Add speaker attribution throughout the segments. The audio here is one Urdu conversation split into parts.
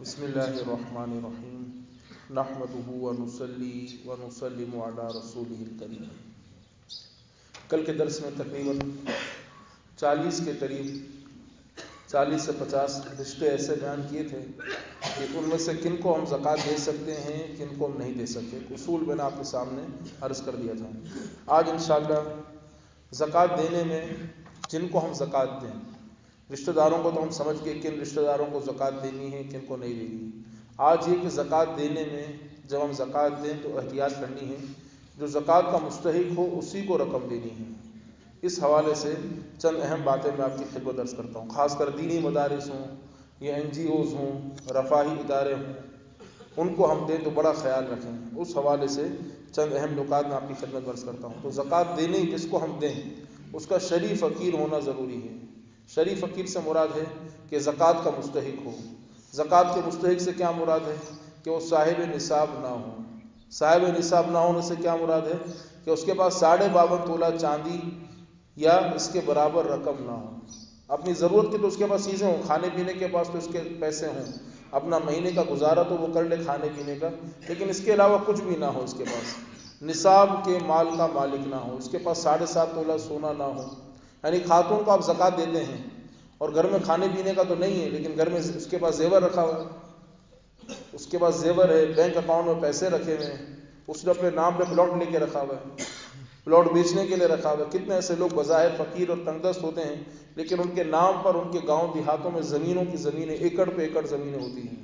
Speaker 1: بسم اللہ الرحمن الرحیم نحمدہ ونصلی ونسلم علی رسولہ الکریم۔ کل کے درس میں تقریباً 40 کے قریب 40 سے 50 رشتے ایسے بیان کیے تھے کہ ان میں سے کن کو ہم زکوٰۃ دے سکتے ہیں، کن کو ہم نہیں دے سکتے۔ اصول میں نے آپ کے سامنے عرض کر دیا تھا۔ آج انشاءاللہ زکوٰۃ دینے میں جن کو ہم زکوٰۃ دیں، رشتہ داروں کو تو ہم سمجھ گئے کن رشتہ داروں کو زکوٰۃ دینی ہے، کن کو نہیں دینی ہے۔ آج یہ کہ زکوٰۃ دینے میں جب ہم زکوٰۃ دیں تو احتیاط کرنی ہے، جو زکوٰۃ کا مستحق ہو اسی کو رقم دینی ہے۔ اس حوالے سے چند اہم باتیں میں آپ کی خدمت عرض کرتا ہوں، خاص کر دینی مدارس ہوں یا NGOs ہوں، رفاہی ادارے ہوں، ان کو ہم دیں تو بڑا خیال رکھیں۔ اس حوالے سے چند اہم نکات میں آپ کی خدمت عرض کرتا ہوں۔ تو زکوٰۃ دینی جس کو ہم دیں اس کا شرعی فقیر ہونا ضروری ہے۔ شرعی فقیر سے مراد ہے کہ زکوٰۃ کا مستحق ہو۔ زکوٰۃ کے مستحق سے کیا مراد ہے کہ وہ صاحب نصاب نہ ہو۔ صاحب نصاب نہ ہونے سے کیا مراد ہے کہ اس کے پاس 52.5 تولہ چاندی یا اس کے برابر رقم نہ ہو۔ اپنی ضرورت کی تو اس کے پاس چیزیں ہوں، کھانے پینے کے پاس تو اس کے پیسے ہوں، اپنا مہینے کا گزارا تو وہ کر لے کھانے پینے کا، لیکن اس کے علاوہ کچھ بھی نہ ہو اس کے پاس، نصاب کے مال کا مالک نہ ہو، اس کے پاس 7.5 تولہ سونا نہ ہو۔ یعنی خاتون کو آپ زکوٰۃ دیتے ہیں اور گھر میں کھانے پینے کا تو نہیں ہے، لیکن گھر میں اس کے پاس زیور رکھا ہوا ہے، اس کے پاس زیور ہے، بینک اکاؤنٹ میں پیسے رکھے ہوئے ہیں، اس نے اپنے نام پہ پلاٹ لے کے رکھا ہوا ہے، پلاٹ بیچنے کے لیے رکھا ہوا ہے۔ کتنے ایسے لوگ بظاہر فقیر اور تنگ دست ہوتے ہیں، لیکن ان کے نام پر ان کے گاؤں دیہاتوں میں زمینوں کی زمینیں، ایکڑ پہ ایکڑ زمینیں ہوتی ہیں۔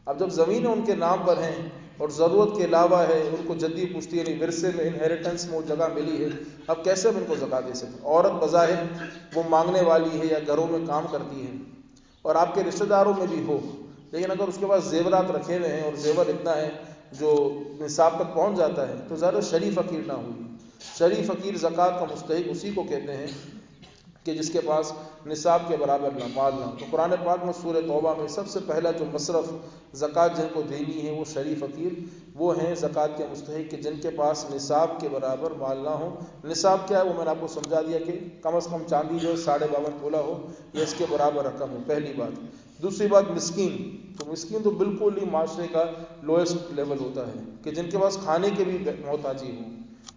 Speaker 1: اب جب زمینیں ان کے نام پر ہیں اور ضرورت کے علاوہ ہے، ان کو جدی پشتی یعنی ورثے میں انہیریٹنس میں وہ جگہ ملی ہے، اب کیسے ہم ان کو زکوٰۃ دے سکتے؟ عورت بظاہر وہ مانگنے والی ہے یا گھروں میں کام کرتی ہے اور آپ کے رشتہ داروں میں بھی ہو، لیکن اگر اس کے پاس زیورات رکھے ہوئے ہیں اور زیور اتنا ہے جو نصاب تک پہنچ جاتا ہے تو زیادہ شرعی فقیر نہ ہوئی۔ شرعی فقیر زکوٰۃ کا مستحق اسی کو کہتے ہیں کہ جس کے پاس نصاب کے برابر نہ مال نہ ہو۔ تو قرآن پاک میں سورہ توبہ میں سب سے پہلا جو مصرف زکوٰۃ جن کو دینی ہے وہ شرعی فقیر وہ ہیں زکوٰۃ کے مستحق کہ جن کے پاس نصاب کے برابر مال نہ ہو۔ نصاب کیا ہے وہ میں نے آپ کو سمجھا دیا کہ کم از کم چاندی جو 52.5 تولہ ہو یا اس کے برابر رقم ہو، پہلی بات۔ دوسری بات مسکین، تو مسکین تو بالکل ہی معاشرے کا لوئسٹ لیول ہوتا ہے کہ جن کے پاس کھانے کے بھی محتاجی ہو۔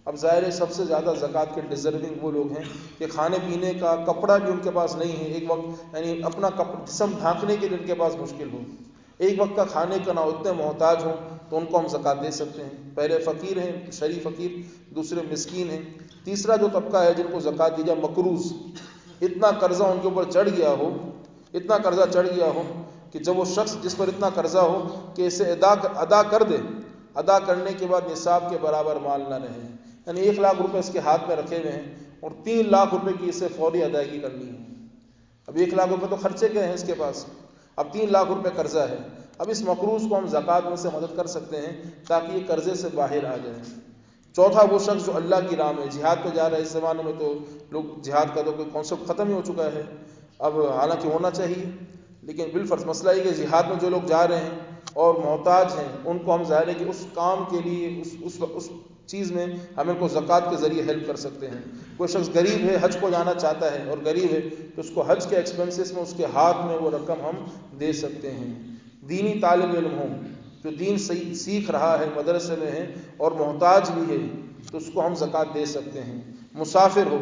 Speaker 1: اب ظاہر ہے سب سے زیادہ زکوٰۃ کے ڈیزرونگ وہ لوگ ہیں کہ کھانے پینے کا کپڑا بھی ان کے پاس نہیں ہے، ایک وقت یعنی اپنا جسم ڈھانکنے کے لیے ان کے پاس مشکل ہو، ایک وقت کا کھانے کا نہ اتنے محتاج ہوں تو ان کو ہم زکوٰۃ دے سکتے ہیں۔ پہلے فقیر ہیں، شرعی فقیر، دوسرے مسکین ہیں، تیسرا جو طبقہ ہے جن کو زکوٰۃ دی جائے مقروض، اتنا قرضہ ان کے اوپر چڑھ گیا ہو، اتنا قرضہ چڑھ گیا ہو کہ جب وہ شخص جس پر اتنا قرضہ ہو کہ اسے ادا کر دے، ادا کرنے کے بعد نصاب کے برابر مال نہ رہے، یعنی 1 لاکھ روپے اس کے ہاتھ میں رکھے ہوئے ہیں اور 3 لاکھ روپے کی اسے فوری ادائیگی کرنی ہے۔ اب 1 لاکھ روپے تو خرچے گئے ہیں اس کے پاس، اب 3 لاکھ روپے قرضہ ہے۔ اب اس مقروض کو ہم زکوٰۃ میں سے مدد کر سکتے ہیں تاکہ یہ قرضے سے باہر آ جائے۔ چوتھا وہ شخص جو اللہ کی راہ میں جہاد پہ جا رہا ہے، اس زمانے میں تو لوگ جہاد کا تو کوئی کانسیپٹ ختم ہی ہو چکا ہے، اب حالانکہ ہونا چاہیے، لیکن بالفرض مسئلہ یہ کہ جہاد میں جو لوگ جا رہے ہیں اور محتاج ہیں ان کو ہم ظاہر ہے کہ اس کام کے لیے اس چیز میں ہم ان کو زکوٰۃ کے ذریعے ہیلپ کر سکتے ہیں۔ کوئی شخص غریب ہے، حج کو جانا چاہتا ہے اور غریب ہے تو اس کو حج کے ایکسپنسز میں اس کے ہاتھ میں وہ رقم ہم دے سکتے ہیں۔ دینی طالب علم ہوں جو دین سیکھ رہا ہے، مدرسے میں ہے اور محتاج بھی ہے تو اس کو ہم زکوٰۃ دے سکتے ہیں۔ مسافر ہو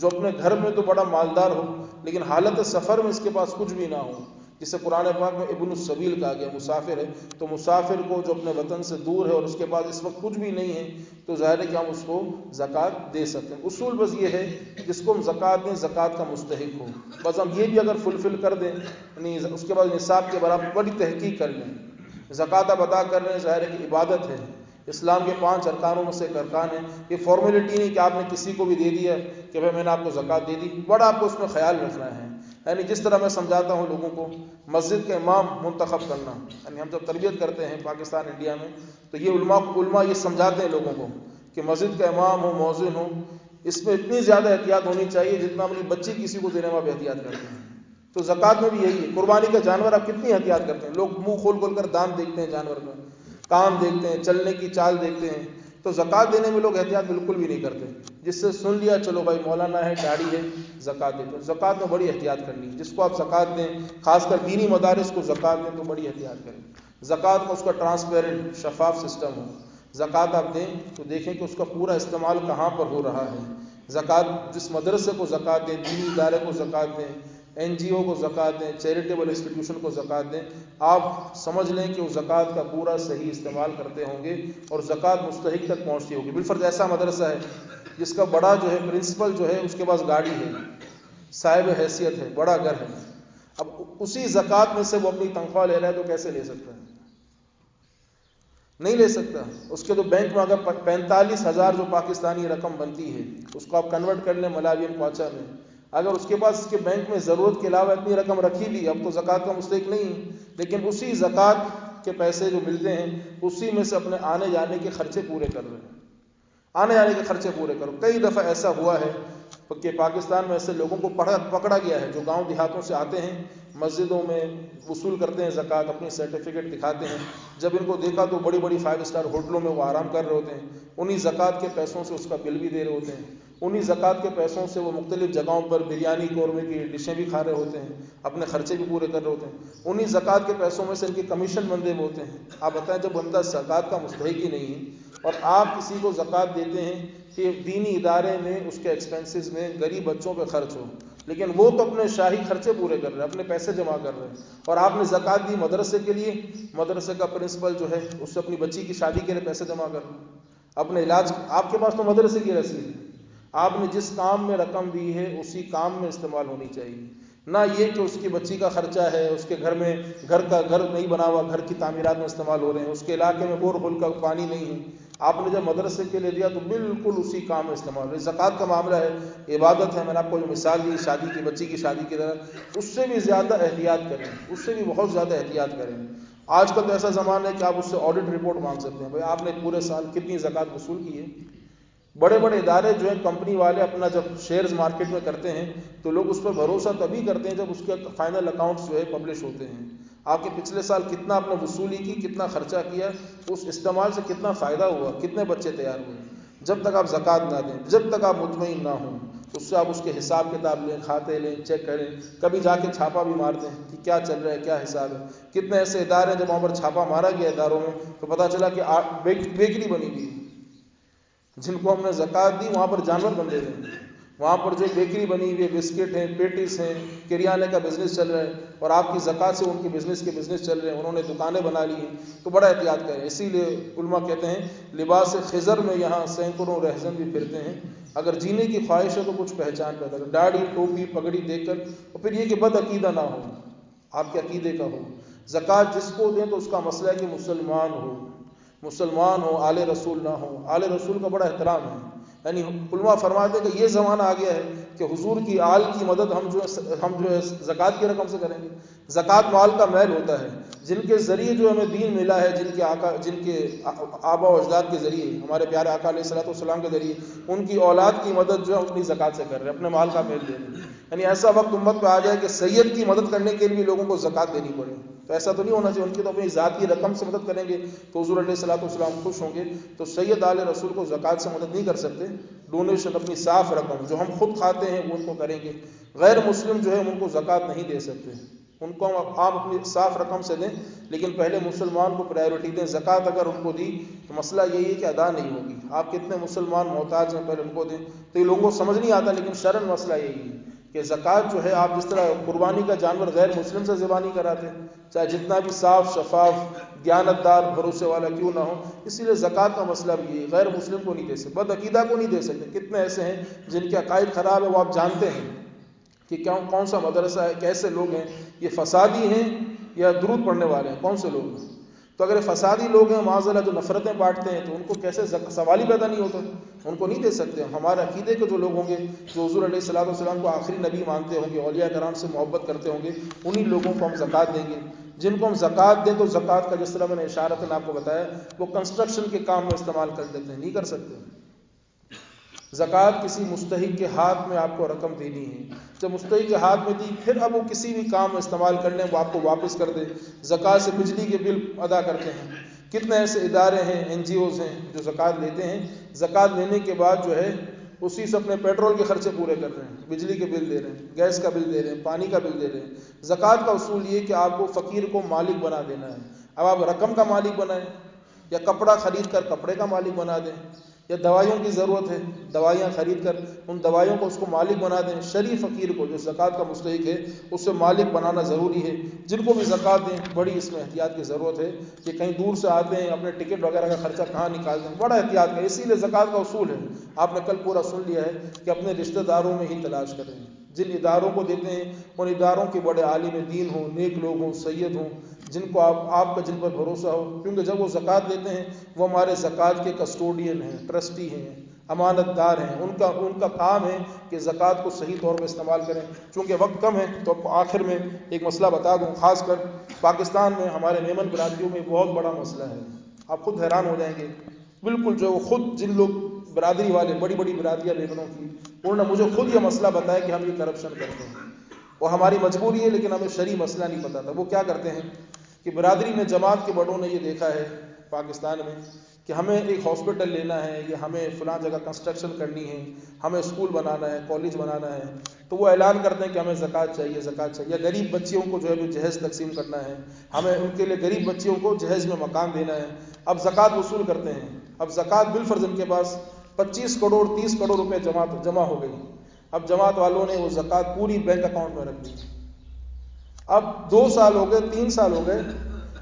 Speaker 1: جو اپنے گھر میں تو بڑا مالدار ہو لیکن حالت سفر میں اس کے پاس کچھ بھی نہ ہو، جسے قرآن پاک میں ابن السبیل کہا گیا، مسافر ہے تو مسافر کو جو اپنے وطن سے دور ہے اور اس کے پاس اس وقت کچھ بھی نہیں ہے تو ظاہر ہے کہ ہم اس کو زکوٰۃ دے سکتے ہیں۔ اصول بس یہ ہے جس کو ہم زکوٰۃ دیں زکوٰۃ کا مستحق ہو، بس ہم یہ بھی اگر فلفل کر دیں یعنی اس کے بعد نصاب کے برابر بڑی تحقیق کر لیں، زکوٰۃ اب ادا کر رہے ہیں، ظاہر ہے کہ عبادت ہے، اسلام کے 5 ارکانوں میں سے ایک ارکان ہے، یہ فارمیلٹی نہیں کہ آپ نے کسی کو بھی دے دیا کہ بھائی میں نے آپ کو زکوٰۃ دے دی، بڑا آپ کو اس میں خیال رکھنا ہے۔ یعنی جس طرح میں سمجھاتا ہوں لوگوں کو مسجد کے امام منتخب کرنا، یعنی ہم جب تربیت کرتے ہیں پاکستان انڈیا میں تو یہ علماء یہ سمجھاتے ہیں لوگوں کو کہ مسجد کا امام ہو، مؤذن ہو، اس میں اتنی زیادہ احتیاط ہونی چاہیے جتنا اپنی بچی کسی کو دینے میں آپ احتیاط کرتے ہیں۔ تو زکوٰۃ میں بھی یہی ہے، قربانی کا جانور آپ کتنی احتیاط کرتے ہیں، لوگ منہ کھول کھول کر دان دیکھتے ہیں، جانور میں کان دیکھتے ہیں، چلنے کی چال دیکھتے ہیں، تو زکوٰۃ دینے میں لوگ احتیاط بالکل بھی نہیں کرتے. جس سے سن لیا چلو بھائی مولانا ہے داڑھی ہے زکوٰۃ دیتے. زکوٰۃ میں بڑی احتیاط کرنی ہے. جس کو آپ زکوٰۃ دیں, خاص کر دینی مدارس کو زکوٰۃ دیں تو بڑی احتیاط کریں. زکوٰۃ میں اس کا ٹرانسپیرنٹ شفاف سسٹم ہو. زکوٰۃ آپ دیں تو دیکھیں کہ اس کا پورا استعمال کہاں پر ہو رہا ہے. زکوٰۃ جس مدرسے کو زکوٰۃ دیں, دینی ادارے کو زکوٰۃ دیں, NGO کو زکوٰۃ دیں, چیریٹیبل انسٹیٹیوشن کو زکوٰۃ دیں, آپ سمجھ لیں کہ وہ زکوٰۃ کا پورا صحیح استعمال کرتے ہوں گے اور زکوٰۃ مستحق تک پہنچتی ہوگی. بالفرض ایسا مدرسہ ہے جس کا بڑا جو ہے پرنسپل جو ہے اس کے پاس گاڑی ہے, صاحب حیثیت ہے, بڑا گھر ہے, اب اسی زکوٰۃ میں سے وہ اپنی تنخواہ لے رہا ہے تو کیسے لے سکتا ہے؟ نہیں لے سکتا. اس کے تو بینک میں اگر 45,000 جو پاکستانی رقم بنتی ہے اس کو آپ کنورٹ کر لیں ملاوین کوانچا میں, اگر اس کے پاس اس کے بینک میں ضرورت کے علاوہ اتنی رقم رکھی بھی, اب تو زکوٰۃ کا مستحق نہیں ہے, لیکن اسی زکوٰۃ کے پیسے جو ملتے ہیں اسی میں سے اپنے آنے جانے کے خرچے پورے کر رہے ہیں. آنے جانے کے خرچے پورے کرو. کئی دفعہ ایسا ہوا ہے کہ پاکستان میں ایسے لوگوں کو پکڑا گیا ہے جو گاؤں دیہاتوں سے آتے ہیں, مسجدوں میں وصول کرتے ہیں زکوٰۃ, اپنی سرٹیفکیٹ دکھاتے ہیں. جب ان کو دیکھا تو بڑی بڑی 5 اسٹار ہوٹلوں میں وہ آرام کر رہے ہوتے ہیں, انہی زکوٰۃ کے پیسوں سے اس کا بل بھی دے رہے ہوتے ہیں, انہی زکوٰۃ کے پیسوں سے وہ مختلف جگہوں پر بریانی قورمے کی ڈشیں بھی کھا رہے ہوتے ہیں, اپنے خرچے بھی پورے کر رہے ہوتے ہیں, انہی زکوٰۃ کے پیسوں میں سے ان کے کمیشن بندے ہوتے ہیں. آپ بتائیں جب بندہ زکوٰۃ کا مستحق ہی نہیں ہے اور آپ کسی کو زکوٰۃ دیتے ہیں کہ دینی ادارے میں اس کے ایکسپنسز میں غریب بچوں پہ خرچ ہو, لیکن وہ تو اپنے شاہی خرچے پورے کر رہے ہیں, اپنے پیسے جمع کر رہے ہیں, اور آپ نے زکوٰۃ دی مدرسے کے لیے, مدرسے کا پرنسپل جو ہے اس سے اپنی بچی کی شادی کے لیے پیسے جمع کر رہے ہیں, اپنے علاج. آپ کے پاس تو مدرسے کی رسید ہے, آپ نے جس کام میں رقم دی ہے اسی کام میں استعمال ہونی چاہیے, نہ یہ کہ اس کی بچی کا خرچہ ہے, اس کے گھر میں گھر نہیں بنا ہوا, گھر کی تعمیرات میں استعمال ہو رہے ہیں, اس کے علاقے میں بور ہول کا پانی نہیں ہے, آپ نے جب مدرسے کے لیے دیا تو بالکل اسی کام میں استعمال ہو. زکوٰۃ کا معاملہ ہے, عبادت ہے, میں نے آپ کو جو مثال دی شادی کی, بچی کی شادی کی طرح, اس سے بھی زیادہ احتیاط کریں, اس سے بھی بہت زیادہ احتیاط کریں. آج کل تو ایسا زمانہ ہے کہ آپ اس سے آڈٹ رپورٹ مانگ سکتے ہیں, بھائی آپ نے پورے سال کتنی زکوٰۃ وصول کی ہے. بڑے بڑے ادارے جو ہیں, کمپنی والے اپنا جب شیئرز مارکیٹ میں کرتے ہیں تو لوگ اس پر بھروسہ تبھی کرتے ہیں جب اس کے فائنل اکاؤنٹس جو ہے پبلش ہوتے ہیں. آپ کے پچھلے سال کتنا آپ نے وصولی کی, کتنا خرچہ کیا, اس استعمال سے کتنا فائدہ ہوا, کتنے بچے تیار ہوئے. جب تک آپ زکوٰۃ نہ دیں, جب تک آپ مطمئن نہ ہوں, اس سے آپ اس کے حساب کتاب لیں, کھاتے لیں, چیک کریں, کبھی جا کے چھاپا بھی مار دیں کہ کیا چل رہا ہے, کیا حساب ہے. کتنے ایسے ادارے ہیں جب وہاں پر چھاپا مارا گیا اداروں میں تو پتہ چلا کہ بیکری بنی ہوئی, جن کو ہم نے زکوٰۃ دی وہاں پر جانور بندے ہیں, وہاں پر جو بیکری بنی ہوئی ہے, بسکٹ ہیں, پیٹیز ہیں, کریانے کا بزنس چل رہا ہے, اور آپ کی زکوٰۃ سے ان کے بزنس چل رہے ہیں, انہوں نے دکانیں بنا لی ہیں. تو بڑا احتیاط کریں. اسی لیے علماء کہتے ہیں لباس خضر میں یہاں سینکڑوں رہزن بھی پھرتے ہیں, اگر جینے کی خواہش ہے تو کچھ پہچان پیدا کر, داڑھی ٹوپی پگڑی دیکھ کر, اور پھر یہ کہ بد عقیدہ نہ ہو, آپ کے عقیدے کا ہو. زکوٰۃ جس کو دیں تو اس کا مسئلہ ہے کہ مسلمان ہو, آل رسول نہ ہو. آل رسول کا بڑا احترام ہے, یعنی علماء فرماتے ہیں کہ یہ زمانہ آ گیا ہے کہ حضور کی آل کی مدد ہم جو ہے زکوٰۃ کی رقم سے کریں گے. زکوٰۃ مال کا میل ہوتا ہے, جن کے ذریعے جو ہمیں دین ملا ہے, جن کے آبا و اجداد کے ذریعے, ہمارے پیارے آقا علیہ الصلوۃ والسلام کے ذریعے, ان کی اولاد کی مدد جو ہے اپنی زکوٰۃ سے کر رہے ہیں, اپنے مال کا میل دے رہے ہیں. یعنی ایسا وقت امت پہ آ جائے کہ سید کی مدد کرنے کے لیے لوگوں کو زکوٰۃ دینی پڑے, تو ایسا تو نہیں ہونا چاہیے. ان کی تو اپنی ذاتی رقم سے مدد کریں گے تو حضور علیہ الصلوۃ والسلام خوش ہوں گے. تو سید آل رسول کو زکوٰۃ سے مدد نہیں کر سکتے, ڈونیشن اپنی صاف رقم جو ہم خود کھاتے ہیں وہ ان کو کریں گے. غیر مسلم جو ہے ان کو زکوٰۃ نہیں دے سکتے, ان کو آپ اپنی صاف رقم سے دیں, لیکن پہلے مسلمان کو پرائیورٹی دیں. زکوٰۃ اگر ان کو دی تو مسئلہ یہی ہے کہ ادا نہیں ہوگی. آپ کتنے مسلمان محتاج ہیں, پہلے ان کو دیں. تو یہ لوگوں کو سمجھ نہیں آتا, لیکن شرعاً مسئلہ یہی ہے کہ زکوٰۃ جو ہے, آپ جس طرح قربانی کا جانور غیر مسلم سے ذبح نہیں کراتے, چاہے جتنا بھی صاف شفاف دیانتدار بھروسے والا کیوں نہ ہو. اسی لیے زکوٰۃ کا مسئلہ بھی ہے, غیر مسلم کو نہیں دے سکتے, بد عقیدہ کو نہیں دے سکتے. کتنے ایسے ہیں جن کے عقائد خراب ہے, وہ آپ جانتے ہیں کہ کون سا مدرسہ ہے, کیسے لوگ ہیں, یہ فسادی ہیں یا درود پڑھنے والے ہیں, کون سے لوگ ہیں. تو اگر فسادی لوگ ہیں معاذ اللہ جو نفرتیں بانٹتے ہیں, تو ان کو کیسے سوال ہی پیدا نہیں ہوتا, ان کو نہیں دے سکتے. ہمارے عقیدے کے جو لوگ ہوں گے, جو حضور علیہ الصلوۃ والسلام کو آخری نبی مانتے ہوں گے, اولیاء کرام سے محبت کرتے ہوں گے, انہی لوگوں کو ہم زکوٰۃ دیں گے. جن کو ہم زکوٰۃ دیں تو زکوٰۃ کا جس طرح میں نے اشارتاً آپ کو بتایا, وہ کنسٹرکشن کے کام میں استعمال کر لیتے ہیں, نہیں کر سکتے. زکوٰۃ کسی مستحق کے ہاتھ میں آپ کو رقم دینی ہے, جب مستحق کے ہاتھ میں دی پھر اب وہ کسی بھی کام میں استعمال کر لیں, وہ آپ کو واپس کر دے. زکوٰۃ سے بجلی کے بل ادا کرتے ہیں, کتنے ایسے ادارے ہیں NGOs ہیں جو زکوٰۃ لیتے ہیں، زکوٰۃ لینے کے بعد جو ہے اسی سے اپنے پیٹرول کے خرچے پورے کر رہے ہیں، بجلی کے بل دے رہے ہیں، گیس کا بل دے رہے ہیں، پانی کا بل دے رہے ہیں۔ زکوٰۃ کا اصول یہ کہ آپ کو فقیر کو مالک بنا دینا ہے۔ اب آپ رقم کا مالک بنائیں، یا کپڑا خرید کر کپڑے کا مالک بنا دیں، یا دوائیوں کی ضرورت ہے دوائیاں خرید کر ان دوائیوں کو اس کو مالک بنا دیں۔ شریف فقیر کو جو زکوٰۃ کا مستحق ہے اسے مالک بنانا ضروری ہے۔ جن کو بھی زکوٰۃ دیں بڑی اس میں احتیاط کی ضرورت ہے کہ کہیں دور سے آتے ہیں، اپنے ٹکٹ وغیرہ کا خرچہ کہاں نکالتے ہیں، بڑا احتیاط کا۔ اسی لیے زکوٰۃ کا اصول ہے، آپ نے کل پورا سن لیا ہے کہ اپنے رشتہ داروں میں ہی تلاش کریں۔ جن اداروں کو دیتے ہیں ان اداروں کے بڑے عالم دین ہوں، نیک لوگ ہوں، سید ہوں، جن کو آپ کا جن پر بھروسہ ہو، کیونکہ جب وہ زکوٰۃ دیتے ہیں وہ ہمارے زکوٰۃ کے کسٹوڈین ہیں، ٹرسٹی ہیں، امانت دار ہیں۔ ان کا کام ہے کہ زکوٰۃ کو صحیح طور پہ استعمال کریں۔ چونکہ وقت کم ہے تو آخر میں ایک مسئلہ بتا دوں، خاص کر پاکستان میں ہمارے میمن برادریوں میں بہت بڑا مسئلہ ہے، آپ خود حیران ہو جائیں گے۔ بالکل جو خود جن لوگ برادری والے، بڑی بڑی برادریاں میمنوں کی، انہوں نے مجھے خود یہ مسئلہ بتایا کہ ہم یہ کرپشن کرتے ہیں، وہ ہماری مجبوری ہے لیکن ہمیں شرعی مسئلہ نہیں پتا تھا۔ وہ کیا کرتے ہیں کہ برادری میں جماعت کے بڑوں نے یہ دیکھا ہے پاکستان میں کہ ہمیں ایک ہاسپٹل لینا ہے، یا ہمیں فلاں جگہ کنسٹرکشن کرنی ہے، ہمیں اسکول بنانا ہے، کالج بنانا ہے، تو وہ اعلان کرتے ہیں کہ ہمیں زکوٰۃ چاہیے، زکوٰۃ چاہیے۔ یا غریب بچیوں کو جو ہے جہیز تقسیم کرنا ہے، ہمیں ان کے لیے غریب بچیوں کو جہیز میں مکان دینا ہے۔ اب زکوٰۃ وصول کرتے ہیں، اب زکوٰۃ بالفرض ان کے پاس 25 کروڑ 30 کروڑ روپے جمع ہو گئی۔ اب جماعت والوں نے وہ زکوٰۃ پوری بینک اکاؤنٹ میں رکھ دی۔ اب 2 سال ہو گئے، 3 سال ہو گئے،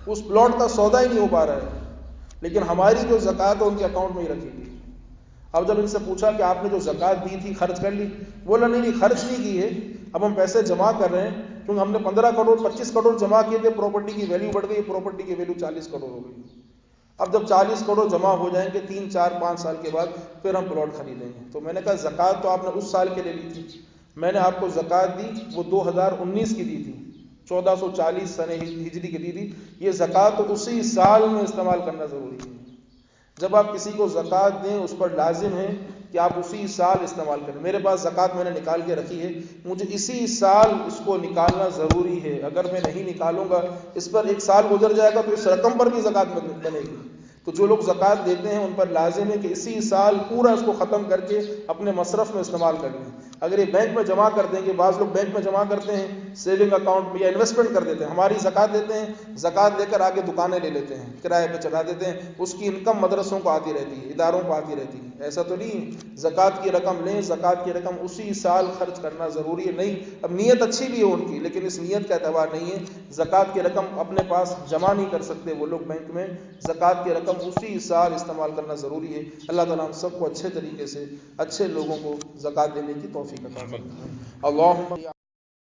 Speaker 1: اس پلاٹ کا سودا ہی نہیں ہو پا رہا ہے، لیکن ہماری جو زکوٰۃ ہے ان کے اکاؤنٹ میں ہی رکھی گئی۔ اب جب ان سے پوچھا کہ آپ نے جو زکوٰۃ دی تھی خرچ کر لی، بولا نہیں خرچ نہیں کی ہے، اب ہم پیسے جمع کر رہے ہیں، کیونکہ ہم نے 15 کروڑ 25 کروڑ جمع کیے تھے، پراپرٹی کی ویلیو بڑھ گئی، پراپرٹی کی ویلیو 40 کروڑ ہو گئی۔ اب جب 40 کروڑ جمع ہو جائیں گے 3 4 5 سال کے بعد پھر ہم پلاٹ خریدیں گے۔ تو میں نے کہا زکوٰۃ تو آپ نے اس سال کے لیے لی تھی، میں نے آپ کو زکوٰۃ دی وہ 2019 کی دی تھی، 1440 سن ہجری کی دی تھی۔ یہ زکوٰۃ تو اسی سال میں استعمال کرنا ضروری ہے۔ جب آپ کسی کو زکوٰۃ دیں اس پر لازم ہے کہ آپ اسی سال استعمال کریں۔ میرے پاس زکوٰۃ میں نے نکال کے رکھی ہے، مجھے اسی سال اس کو نکالنا ضروری ہے۔ اگر میں نہیں نکالوں گا، اس پر 1 سال گزر جائے گا تو اس رقم پر بھی زکوٰۃ بنے گی۔ تو جو لوگ زکوٰۃ دیتے ہیں ان پر لازم ہے کہ اسی سال پورا اس کو ختم کر کے اپنے مصرف میں استعمال کر لیں۔ اگر یہ بینک میں جمع کر دیں گے، بعض لوگ بینک میں جمع کرتے ہیں، سیونگ اکاؤنٹ میں، یا انویسٹمنٹ کر دیتے ہیں، ہماری زکوٰۃ دیتے ہیں، زکوٰۃ لے کر آگے دکانیں لے لیتے ہیں، کرائے پہ چڑھا دیتے ہیں، اس کی انکم مدرسوں کو آتی رہتی ہے، اداروں کو آتی رہتی ہے۔ ایسا تو نہیں ہے، زکوٰۃ کی رقم لیں، زکوٰۃ کی رقم اسی سال خرچ کرنا ضروری ہے۔ نہیں، اب نیت اچھی بھی ہے ان کی، لیکن اس نیت کا اعتبار نہیں ہے۔ زکوٰۃ کی رقم اپنے پاس جمع نہیں کر سکتے وہ لوگ بینک میں، زکوٰۃ کی رقم اسی سال استعمال کرنا ضروری ہے۔ اللہ تعالیٰ ہم سب کو اچھے طریقے سے اچھے لوگوں کو زکوٰۃ دینے کی توفیق عطا فرمائے۔ اللہم